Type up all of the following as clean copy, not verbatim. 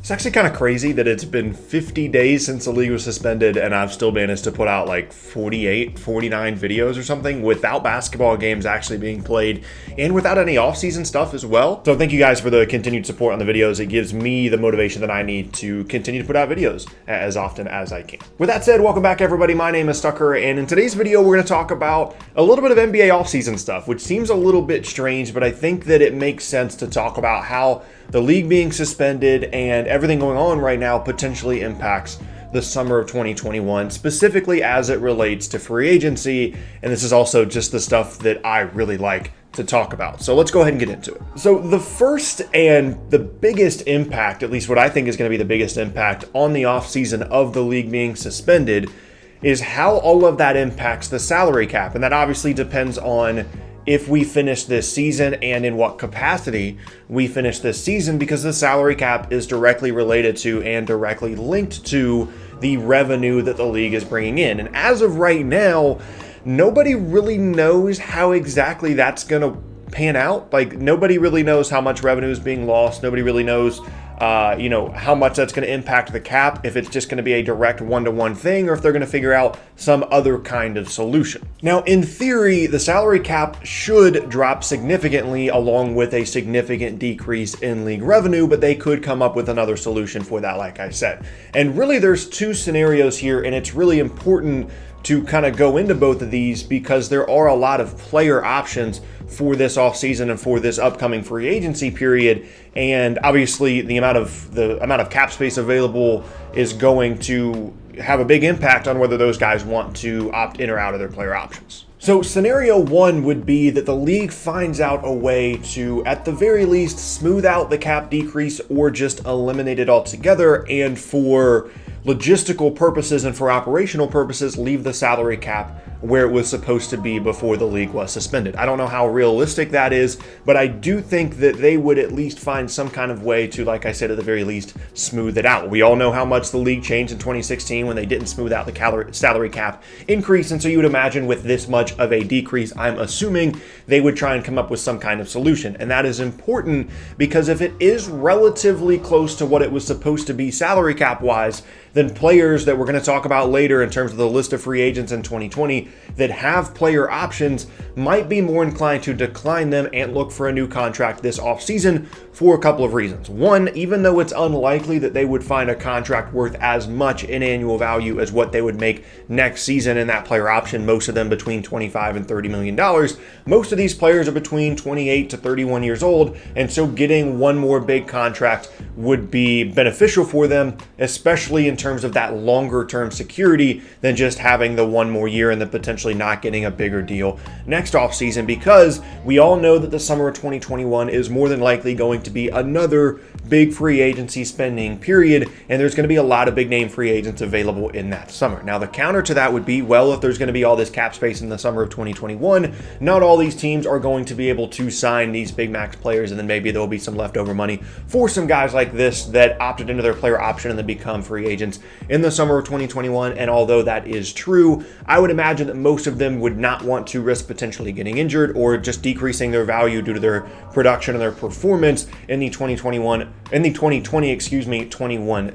It's actually kind of crazy that it's been 50 days since the league was suspended and I've still managed to put out like 48, 49 videos or something without basketball games actually being played and without any off-season stuff as well. So thank you guys for the continued support on the videos. It gives me the motivation that I need to continue to put out videos as often as I can. With that said, welcome back everybody. My name is Tucker, and in today's video we're going to talk about a little bit of NBA off-season stuff, which seems a little bit strange, but I think that it makes sense to talk about how the league being suspended and everything going on right now potentially impacts the summer of 2021, specifically as it relates to free agency. And this is also just the stuff that I really like to talk about. So let's go ahead and get into it. So the first and the biggest impact, at least what I think is going to be the biggest impact on the offseason of the league being suspended, is how all of that impacts the salary cap. And that obviously depends on if we finish this season and in what capacity we finish this season, because the salary cap is directly related to and directly linked to the revenue that the league is bringing in. And as of right now, nobody really knows how exactly that's going to pan out. Like, nobody really knows how much revenue is being lost. Nobody really knows how much that's going to impact the cap, if it's just going to be a direct one-to-one thing, or if they're going to figure out some other kind of solution. Now, in theory, the salary cap should drop significantly along with a significant decrease in league revenue, but they could come up with another solution for that, like I said. And really, there's two scenarios here, and it's really important to kind of go into both of these because there are a lot of player options for this offseason and for this upcoming free agency period. And obviously the amount of cap space available is going to have a big impact on whether those guys want to opt in or out of their player options. So scenario one would be that the league finds out a way to, at the very least, smooth out the cap decrease or just eliminate it altogether, and for logistical purposes and for operational purposes, leave the salary cap where it was supposed to be before the league was suspended. I don't know how realistic that is, but I do think that they would at least find some kind of way to, like I said, at the very least, smooth it out. We all know how much the league changed in 2016 when they didn't smooth out the salary cap increase, and so you would imagine with this much of a decrease, I'm assuming they would try and come up with some kind of solution. And that is important because if it is relatively close to what it was supposed to be salary cap wise, then players that we're going to talk about later in terms of the list of free agents in 2020 that have player options might be more inclined to decline them and look for a new contract this offseason for a couple of reasons. One, even though it's unlikely that they would find a contract worth as much in annual value as what they would make next season in that player option, most of them between $25 and $30 million, most of these players are between 28 to 31 years old, and so getting one more big contract would be beneficial for them, especially in terms of that longer term security than just having the one more year and then potentially not getting a bigger deal next offseason, because we all know that the summer of 2021 is more than likely going to be another big free agency spending period, and there's going to be a lot of big name free agents available in that summer. Now, the counter to that would be, well, if there's going to be all this cap space in the summer of 2021, not all these teams are going to be able to sign these big max players, and then maybe there'll be some leftover money for some guys like this that opted into their player option and then become free agents in the summer of 2021. And although that is true, I would imagine that most of them would not want to risk potentially getting injured or just decreasing their value due to their production and their performance in the 21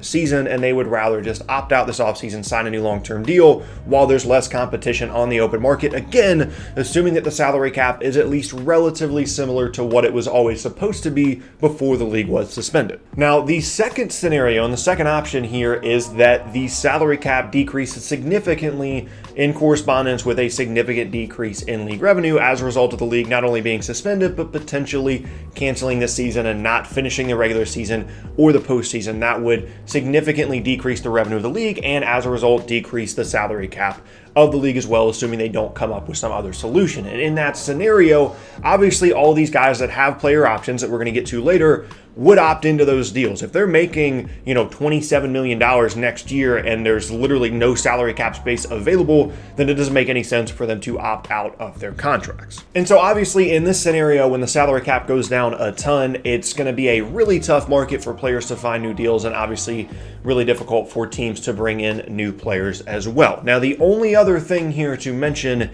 season, and they would rather just opt out this offseason, sign a new long-term deal while there's less competition on the open market. Again, assuming that the salary cap is at least relatively similar to what it was always supposed to be before the league was suspended. Now, the second scenario and the second option here is that the salary cap decreases significantly in correspondence with a significant decrease in league revenue as a result of the league not only being suspended, but potentially canceling this season and not finishing the regular season or the postseason. That would significantly decrease the revenue of the league and as a result decrease the salary cap of the league as well, assuming they don't come up with some other solution. And in that scenario, obviously all these guys that have player options that we're going to get to later would opt into those deals. If they're making, $27 million next year and there's literally no salary cap space available, then it doesn't make any sense for them to opt out of their contracts. And so obviously in this scenario, when the salary cap goes down a ton, it's going to be a really tough market for players to find new deals, and obviously really difficult for teams to bring in new players as well. Now, the only other thing here to mention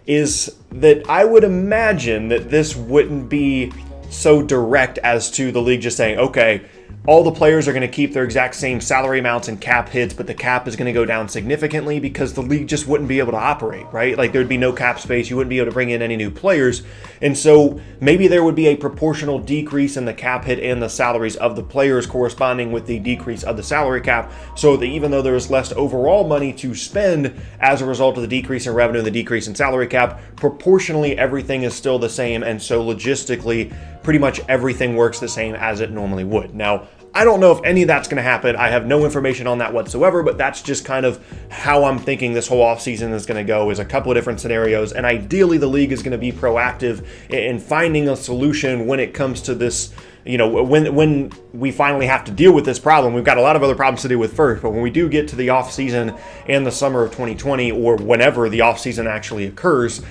is that I would imagine that this wouldn't be so direct as to the league just saying, okay, all the players are going to keep their exact same salary amounts and cap hits, but the cap is going to go down significantly because the league just wouldn't be able to operate, right? Like there'd be no cap space. You wouldn't be able to bring in any new players. And so maybe there would be a proportional decrease in the cap hit and the salaries of the players corresponding with the decrease of the salary cap. So that even though there is less overall money to spend as a result of the decrease in revenue and the decrease in salary cap, proportionally everything is still the same. And so logistically, pretty much everything works the same as it normally would. Now, I don't know if any of that's going to happen. I have no information on that whatsoever, but that's just kind of how I'm thinking this whole offseason is going to go, is a couple of different scenarios. And ideally, the league is going to be proactive in finding a solution when it comes to this. You know, when we finally have to deal with this problem. We've got a lot of other problems to deal with first, but when we do get to the offseason and the summer of 2020, or whenever the offseason actually occurs,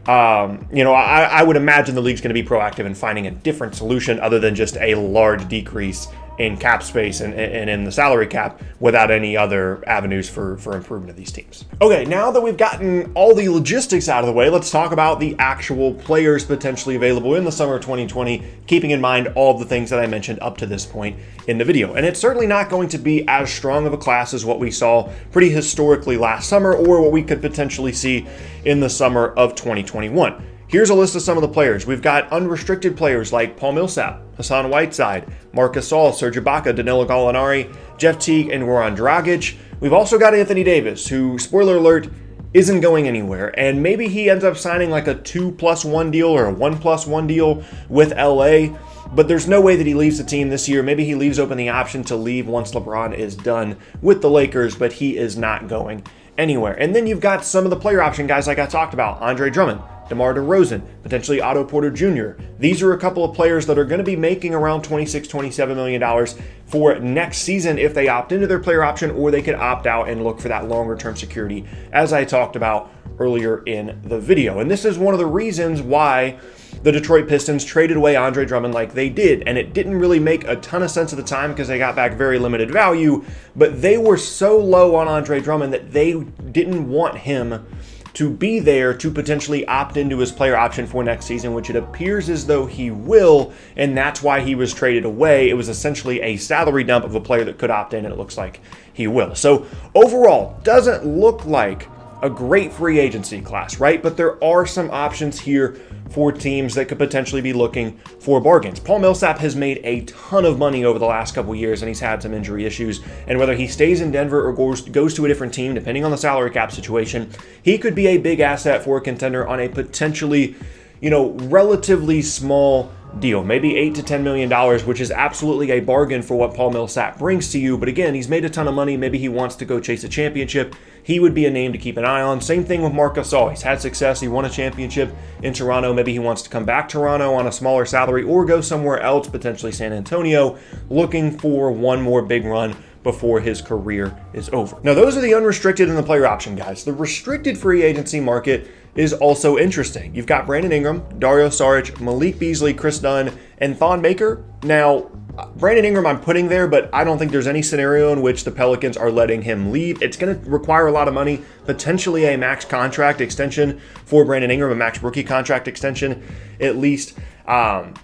I would imagine the league's going to be proactive in finding a different solution other than just a large decrease in cap space and in the salary cap without any other avenues for improvement of these teams. Okay, now that we've gotten all the logistics out of the way, let's talk about the actual players potentially available in the summer of 2020, keeping in mind all of the things that I mentioned up to this point in the video. And it's certainly not going to be as strong of a class as what we saw pretty historically last summer or what we could potentially see in the summer of 2021. Here's a list of some of the players. We've got unrestricted players like Paul Millsap, Hassan Whiteside, Marc Gasol, Serge Ibaka, Danilo Gallinari, Jeff Teague, and Goran Dragic. We've also got Anthony Davis, who, spoiler alert, isn't going anywhere. And maybe he ends up signing like a 2+1 deal or a 1+1 deal with LA. But there's no way that he leaves the team this year. Maybe he leaves open the option to leave once LeBron is done with the Lakers, but he is not going anywhere. And then you've got some of the player option guys like I talked about, Andre Drummond, DeMar DeRozan, potentially Otto Porter Jr. These are a couple of players that are going to be making around $26, $27 million for next season if they opt into their player option, or they could opt out and look for that longer term security, as I talked about earlier in the video. And this is one of the reasons why the Detroit Pistons traded away Andre Drummond like they did. And it didn't really make a ton of sense at the time because they got back very limited value, but they were so low on Andre Drummond that they didn't want him to be there to potentially opt into his player option for next season, which it appears as though he will, and that's why he was traded away. It was essentially a salary dump of a player that could opt in, and it looks like he will. So overall, doesn't look like a great free agency class, right? But there are some options here for teams that could potentially be looking for bargains. Paul Millsap has made a ton of money over the last couple of years, and he's had some injury issues. And whether he stays in Denver or goes to a different team, depending on the salary cap situation, he could be a big asset for a contender on a potentially, relatively small deal, maybe $8 to $10 million, which is absolutely a bargain for what Paul Millsap brings to you. But again, he's made a ton of money. Maybe he wants to go chase a championship. He would be a name to keep an eye on. Same thing with Marc Gasol. He's had success. He won a championship in Toronto. Maybe he wants to come back to Toronto on a smaller salary or go somewhere else, potentially San Antonio, looking for one more big run before his career is over. Now, those are the unrestricted and the player option guys. The restricted free agency market is also interesting. You've got Brandon Ingram, Dario Saric, Malik Beasley, Chris Dunn, and Thon Maker. Now, Brandon Ingram I'm putting there, but I don't think there's any scenario in which the Pelicans are letting him leave. It's going to require a lot of money, potentially a max contract extension for Brandon Ingram, a max rookie contract extension at least.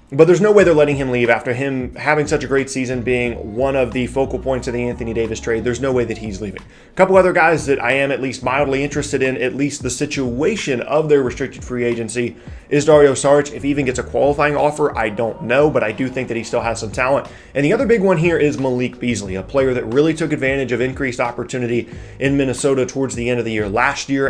But there's no way they're letting him leave after him having such a great season, being one of the focal points of the Anthony Davis trade. There's no way that he's leaving. A couple other guys that I am at least mildly interested in, at least the situation of their restricted free agency, is Dario Saric. If he even gets a qualifying offer, I don't know, but I do think that he still has some talent. And the other big one here is Malik Beasley, a player that really took advantage of increased opportunity in Minnesota towards the end of the year last year,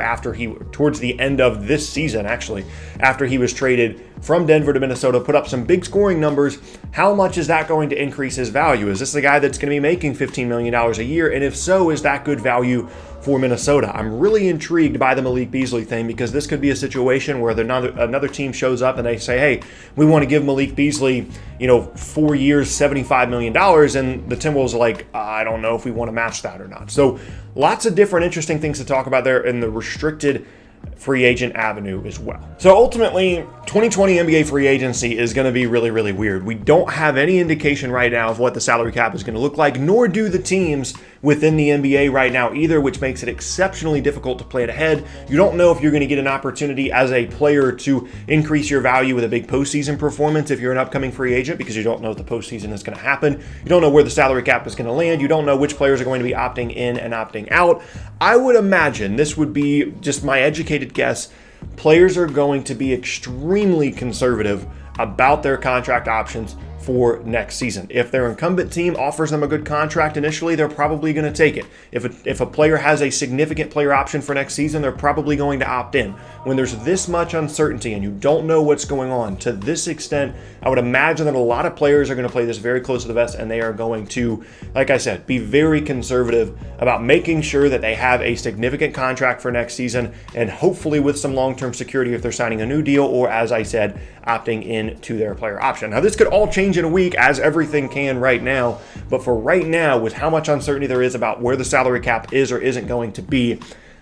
towards the end of this season, actually, after he was traded from Denver to Minnesota, put up some big scoring numbers. How much is that going to increase his value? Is this the guy that's going to be making $15 million a year? And if so, is that good value for Minnesota? I'm really intrigued by the Malik Beasley thing, because this could be a situation where another team shows up and they say, hey, we want to give Malik Beasley, 4 years, $75 million. And the Timberwolves are like, I don't know if we want to match that or not. So lots of different interesting things to talk about there in the restricted free agent avenue as well. So ultimately, 2020 NBA free agency is going to be really, really weird. We don't have any indication right now of what the salary cap is going to look like, nor do the teams within the NBA right now either, which makes it exceptionally difficult to plan ahead. You don't know if you're going to get an opportunity as a player to increase your value with a big postseason performance if you're an upcoming free agent, because you don't know if the postseason is going to happen. You don't know where the salary cap is going to land. You don't know which players are going to be opting in and opting out. I would imagine, this would be just my educated guess, players are going to be extremely conservative about their contract options for next season. If their incumbent team offers them a good contract initially, they're probably going to take it. If a player has a significant player option for next season, they're probably going to opt in. When there's this much uncertainty and you don't know what's going on to this extent, I would imagine that a lot of players are going to play this very close to the vest, and they are going to, like I said, be very conservative about making sure that they have a significant contract for next season, and hopefully with some long-term security if they're signing a new deal, or as I said, opting in to their player option. Now, this could all change in a week, as everything can right now, but for right now, with how much uncertainty there is about where the salary cap is or isn't going to be,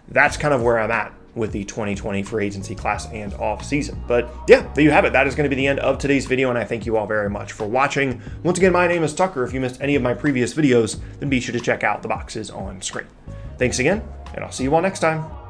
that's kind of where I'm at with the 2020 free agency class and off season. But yeah, there you have it. That is going to be the end of today's video, and I thank you all very much for watching. Once again, my name is Tucker. If you missed any of my previous videos, then be sure to check out the boxes on screen. Thanks again, and I'll see you all next time.